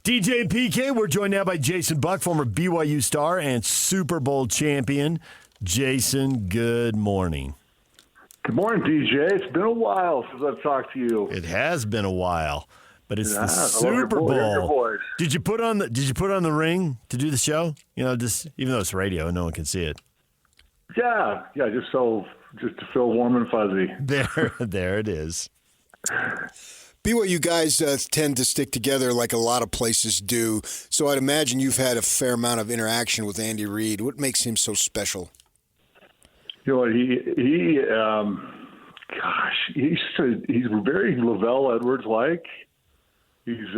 DJ and PK, we're joined now by Jason Buck, former BYU star and Super Bowl champion. Jason, good morning. Good morning, DJ. It's been a while since I've talked to you. It has been a while, but it's the Super Bowl. Did you put on the ring to do the show? You know, just even though it's radio, no one can see it. Yeah, just to feel warm and fuzzy. There it is. BYU guys tend to stick together like a lot of places do, so I'd imagine you've had a fair amount of interaction with Andy Reid. What makes him so special? You know what, he's very LaVell Edwards-like. He's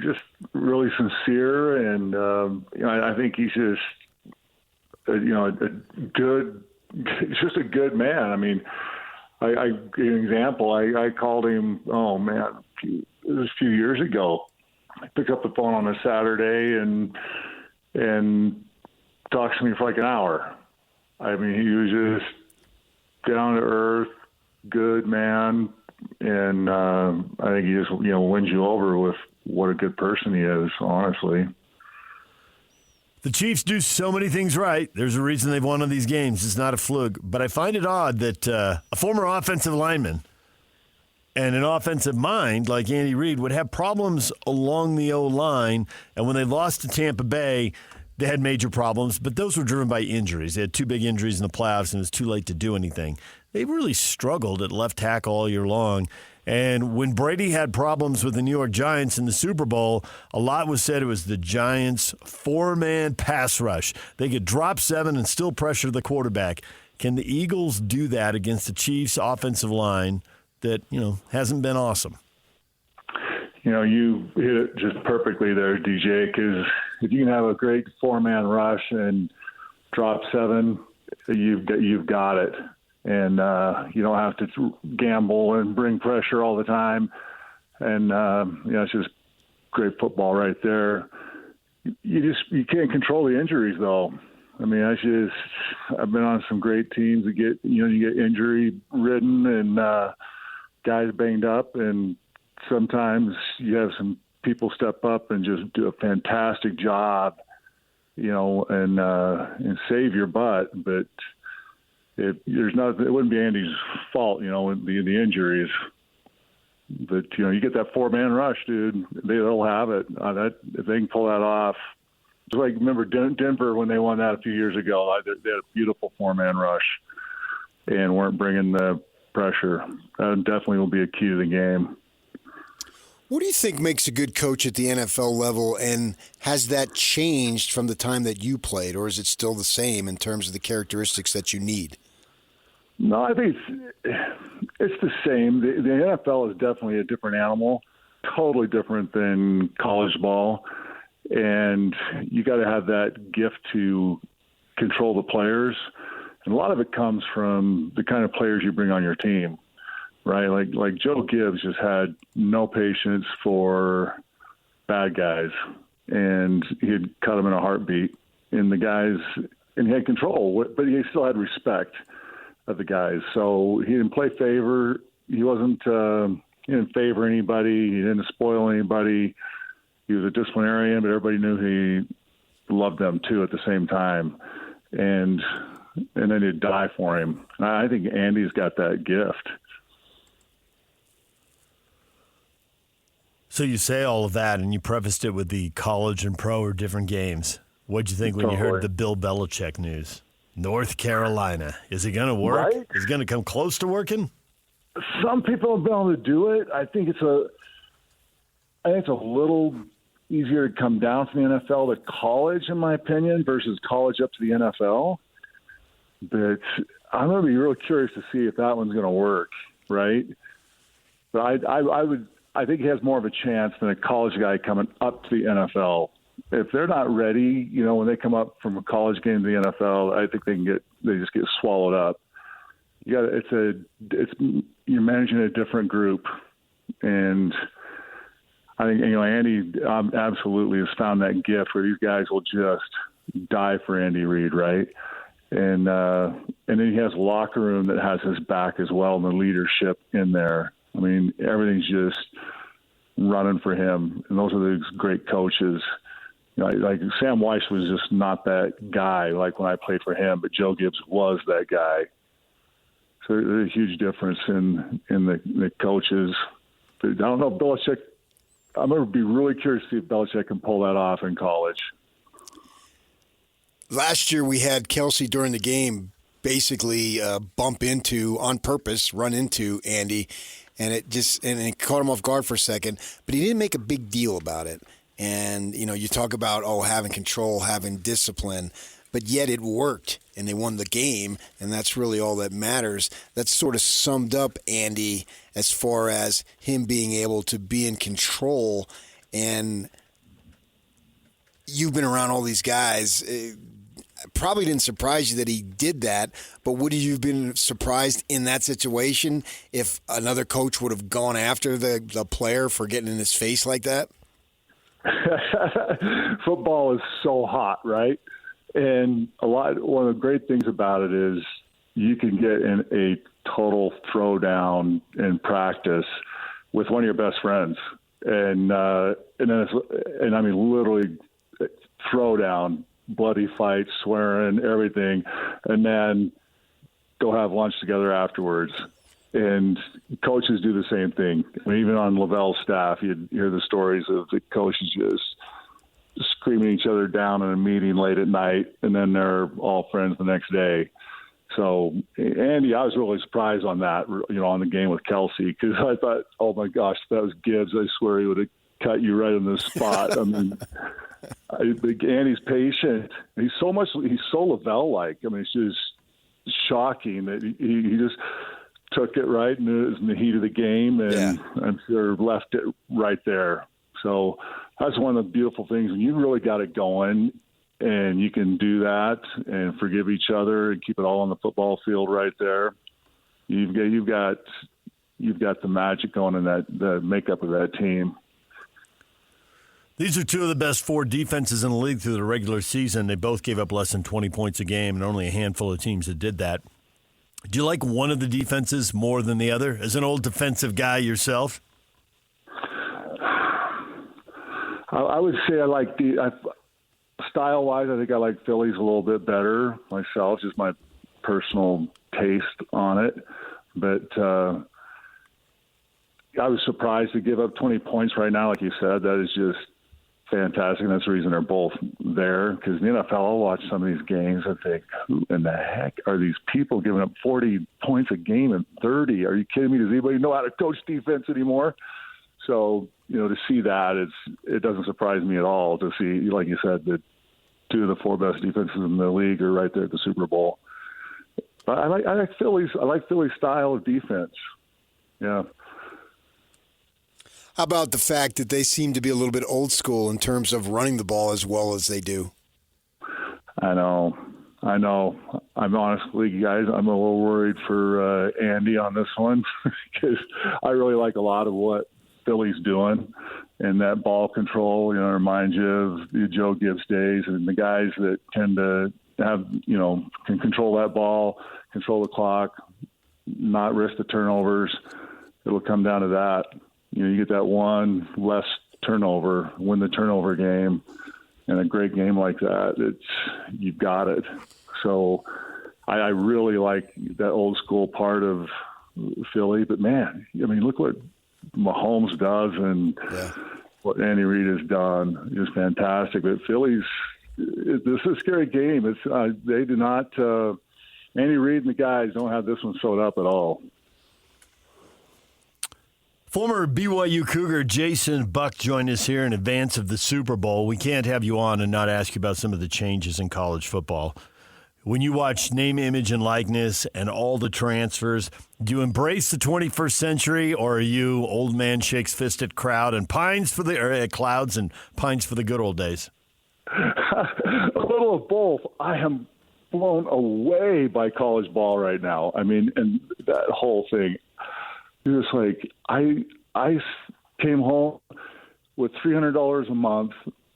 just really sincere, and I think he's just he's just a good man. I mean, I give an example. I called him. Oh man, it was a few years ago. I picked up the phone on a Saturday and talked to me for like an hour. I mean, he was just down to earth, good man, and I think he just wins you over with what a good person he is. Honestly. The Chiefs do so many things right. There's a reason they've won on these games. It's not a fluke. But I find it odd that a former offensive lineman and an offensive mind like Andy Reid would have problems along the O-line. And when they lost to Tampa Bay, they had major problems. But those were driven by injuries. They had two big injuries in the playoffs, and it was too late to do anything. They really struggled at left tackle all year long. And when Brady had problems with the New York Giants in the Super Bowl, a lot was said it was the Giants' four-man pass rush. They could drop seven and still pressure the quarterback. Can the Eagles do that against the Chiefs' offensive line that, hasn't been awesome? You hit it just perfectly there, DJ, because if you can have a great four-man rush and drop seven, you've got it. And you don't have to gamble and bring pressure all the time. And, it's just great football right there. You can't control the injuries, though. I mean, I've been on some great teams that you get injury-ridden and guys banged up. And sometimes you have some people step up and just do a fantastic job, and save your butt. But it wouldn't be Andy's fault, the injuries. But you get that four-man rush, dude. They'll have it. If they can pull that off, it's like remember Denver when they won that a few years ago. They had a beautiful four-man rush and weren't bringing the pressure. That definitely will be a key to the game. What do you think makes a good coach at the NFL level, and has that changed from the time that you played, or is it still the same in terms of the characteristics that you need? No, I think it's the same. The NFL is definitely a different animal, totally different than college ball, and you got to have that gift to control the players, and a lot of it comes from the kind of players you bring on your team, right? Like Joe Gibbs just had no patience for bad guys, and he'd cut them in a heartbeat. And he had control, but he still had respect of the guys. So he didn't play favor. He didn't favor anybody. He didn't spoil anybody. He was a disciplinarian, but everybody knew he loved them too at the same time. And then he'd die for him. I think Andy's got that gift. So you say all of that, and you prefaced it with the college and pro are different games. What'd you think when you heard the Bill Belichick news? North Carolina. Is it going to work? Right? Is it going to come close to working? Some people have been able to do it. I think it's a little easier to come down from the NFL to college, in my opinion, versus college up to the NFL. But I'm going to be real curious to see if that one's going to work, right? But I think he has more of a chance than a college guy coming up to the NFL. If they're not ready, when they come up from a college game to the NFL, I think they just get swallowed up. You're managing a different group, and I think Andy absolutely has found that gift where these guys will just die for Andy Reid, right? And then he has a locker room that has his back as well, and the leadership in there. I mean, everything's just running for him, and those are these great coaches. You know, like Sam Weiss was just not that guy like when I played for him, but Joe Gibbs was that guy. So there's a huge difference in the coaches. But I don't know if Belichick – I'm going to be really curious to see if Belichick can pull that off in college. Last year we had Kelsey during the game basically bump into, on purpose, run into Andy, and it caught him off guard for a second, but he didn't make a big deal about it. And, you know, you talk about, having control, having discipline, but yet it worked, and they won the game, and that's really all that matters. That's sort of summed up Andy as far as him being able to be in control. And you've been around all these guys. It probably didn't surprise you that he did that, but would you have been surprised in that situation if another coach would have gone after the player for getting in his face like that? Football is so hot, right? And one of the great things about it is you can get in a total throwdown in practice with one of your best friends, and I mean literally throwdown, bloody fight, swearing, everything, and then go have lunch together afterwards. And coaches do the same thing. I mean, even on LaVell's staff, you'd hear the stories of the coaches just screaming each other down in a meeting late at night, and then they're all friends the next day. So, Andy, I was really surprised on that, you know, on the game with Kelsey, because I thought, oh my gosh, if that was Gibbs, I swear he would have cut you right on the spot. I mean, Andy's patient. He's so LaVell-like. I mean, it's just shocking that he just took it right in the heat of the game, and I'm sure left it right there. So that's one of the beautiful things. When you really got it going and you can do that and forgive each other and keep it all on the football field right there, you've got the magic going in the makeup of that team. These are two of the best four defenses in the league through the regular season. They both gave up less than 20 points a game, and only a handful of teams that did that. Do you like one of the defenses more than the other? As an old defensive guy yourself? I would say I like style-wise, I think I like Philly's a little bit better myself, just my personal taste on it. But I was surprised to give up 20 points right now, like you said. That is just fantastic, and that's the reason they're both there. Because in the NFL, I'll watch some of these games and think, who in the heck are these people giving up 40 points a game and 30? Are you kidding me? Does anybody know how to coach defense anymore? So, you know, to see that, it doesn't surprise me at all to see, like you said, that two of the four best defenses in the league are right there at the Super Bowl. But I like Philly's style of defense. Yeah. How about the fact that they seem to be a little bit old school in terms of running the ball as well as they do? I know. I'm honestly, guys, I'm a little worried for Andy on this one because I really like a lot of what Philly's doing, and that ball control, you know, reminds you of the Joe Gibbs days and the guys that tend to have, you know, can control that ball, control the clock, not risk the turnovers. It'll come down to that. You know, you get that one less turnover, win the turnover game, and a great game like that, you've got it. So I really like that old school part of Philly. But, man, I mean, look what Mahomes does and what Andy Reid has done is fantastic. But Philly's this is a scary game. They do not Andy Reid and the guys don't have this one sewed up at all. Former BYU Cougar Jason Buck joined us here in advance of the Super Bowl. We can't have you on and not ask you about some of the changes in college football. When you watch name, image, and likeness and all the transfers, do you embrace the 21st century, or are you old man shakes fist at crowd and pines for the clouds and pines for the good old days? A little of both. I am blown away by college ball right now. I mean, and that whole thing. It's like I came home with $300 a month.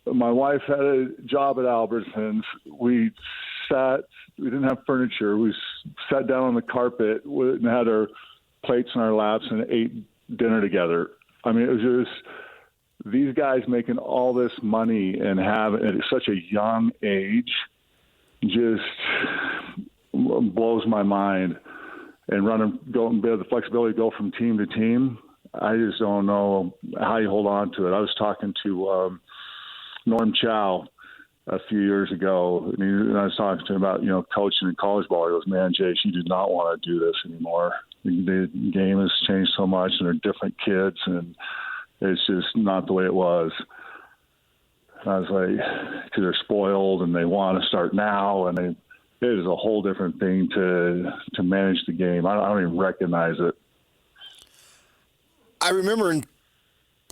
My wife had a job at Albertsons. We didn't have furniture. We sat down on the carpet and had our plates in our laps and ate dinner together. I mean, it was just these guys making all this money and have at such a young age just blows my mind. And have the flexibility to go from team to team. I just don't know how you hold on to it. I was talking to Norm Chow a few years ago, and I was talking to him about, coaching in college ball. He goes, man, Jace, you do not want to do this anymore. The game has changed so much, and they're different kids, and it's just not the way it was. I was like, because they're spoiled, and they want to start now, and it is a whole different thing to manage the game. I don't even recognize it. I remember in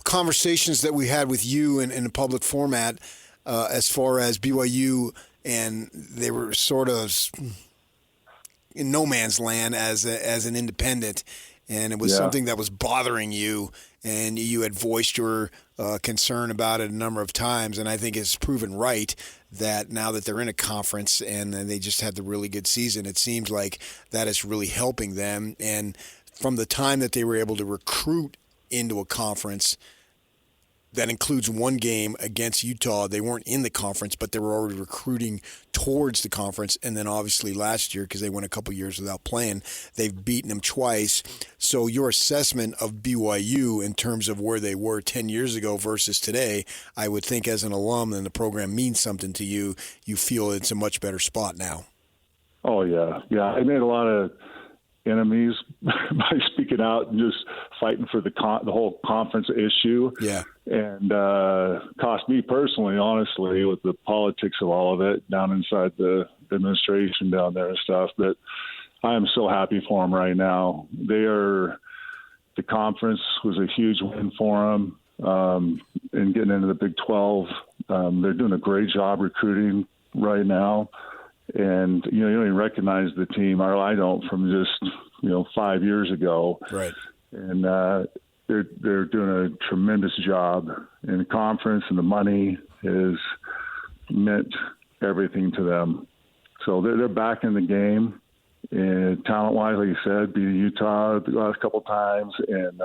conversations that we had with you in a public format, as far as BYU, and they were sort of in no man's land as an independent, and it was something that was bothering you, and you had voiced your concern about it a number of times, and I think it's proven right that now that they're in a conference and they just had the really good season, it seems like that is really helping them. And from the time that they were able to recruit into a conference that includes one game against Utah, they weren't in the conference, but they were already recruiting towards the conference. And then obviously last year, because they went a couple years without playing, they've beaten them twice. So your assessment of BYU in terms of where they were 10 years ago versus today, I would think as an alum and the program means something to you, you feel it's a much better spot now. Oh, yeah. Yeah, I made a lot of enemies by speaking out and just fighting for the whole conference issue. Yeah. And cost me personally, honestly, with the politics of all of it down inside the administration down there and stuff. But I am so happy for them right now. The conference was a huge win for them, and getting into the Big 12. They're doing a great job recruiting right now. And, you don't even recognize the team, or I don't, from just, 5 years ago. Right. And they're doing a tremendous job in the conference, and the money has meant everything to them. So they're back in the game. And talent-wise, like you said, beating Utah the last couple of times. And,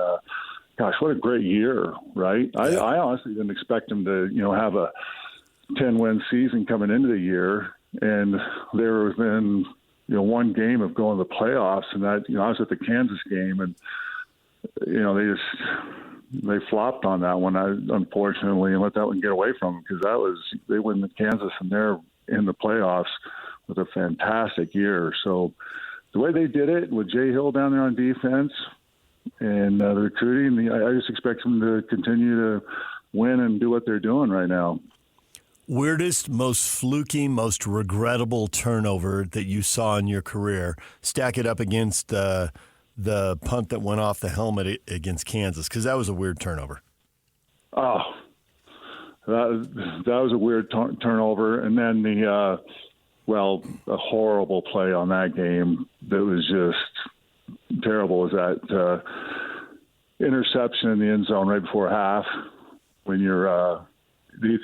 gosh, what a great year, right? Yeah. I honestly didn't expect them to, have a 10-win season coming into the year. And there has been, one game of going to the playoffs, and that, I was at the Kansas game, and, they flopped on that one, unfortunately, and let that one get away from them, because they win the Kansas, and they're in the playoffs with a fantastic year. So the way they did it with Jay Hill down there on defense and the recruiting, I just expect them to continue to win and do what they're doing right now. Weirdest, most fluky, most regrettable turnover that you saw in your career? Stack it up against the punt that went off the helmet against Kansas, because that was a weird turnover. Oh, that was a weird turnover. And then a horrible play on that game that was just terrible was that interception in the end zone right before half when he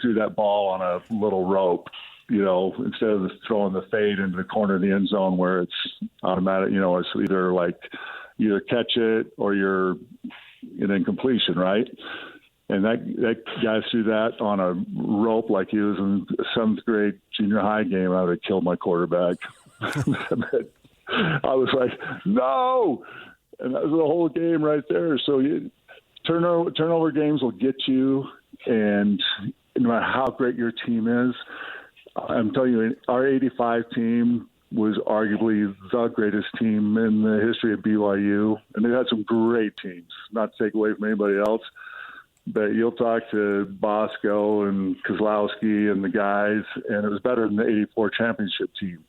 threw that ball on a little rope, instead of throwing the fade into the corner of the end zone where it's automatic, it's either catch it or you're in incompletion, right? And that guy threw that on a rope like he was in a 7th grade junior high game. I would have killed my quarterback. I was like, no! And that was the whole game right there. So turnover games will get you, and no matter how great your team is, I'm telling you, our 85 team was arguably the greatest team in the history of BYU. And they had some great teams, not to take away from anybody else. But you'll talk to Bosco and Kozlowski and the guys, and it was better than the 84 championship team.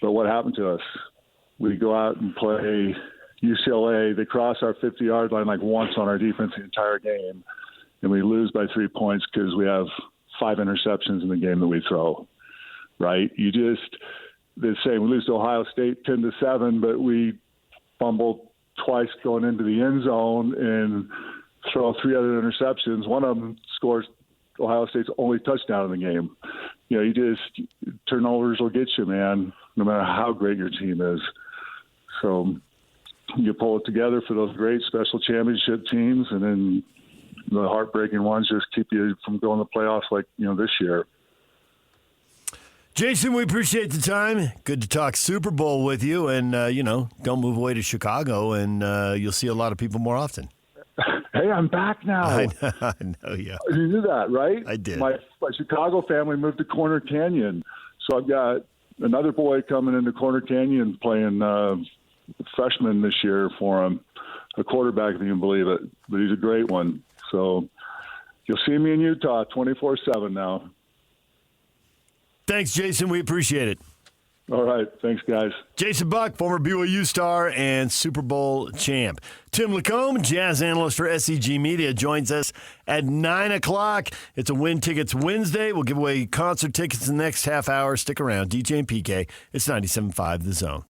But what happened to us? We go out and play UCLA. They cross our 50-yard line like once on our defense the entire game. And we lose by 3 points because we have 5 interceptions in the game that we throw, right? They say we lose to Ohio State 10-7, but we fumbled twice going into the end zone and throw 3 other interceptions. One of them scores Ohio State's only touchdown in the game. Turnovers will get you, man, no matter how great your team is. So you pull it together for those great special championship teams, and then the heartbreaking ones just keep you from going to the playoffs like, this year. Jason, we appreciate the time. Good to talk Super Bowl with you. And, don't move away to Chicago, and you'll see a lot of people more often. Hey, I'm back now. I know, yeah. You knew that, right? I did. My Chicago family moved to Corner Canyon. So I've got another boy coming into Corner Canyon playing freshman this year for him, a quarterback, if you can believe it. But he's a great one. So you'll see me in Utah 24/7 now. Thanks, Jason. We appreciate it. All right. Thanks, guys. Jason Buck, former BYU star and Super Bowl champ. Tim Lacombe, jazz analyst for SEG Media, joins us at 9 o'clock. It's a Win Tickets Wednesday. We'll give away concert tickets in the next half hour. Stick around. DJ and PK. It's 97.5 The Zone.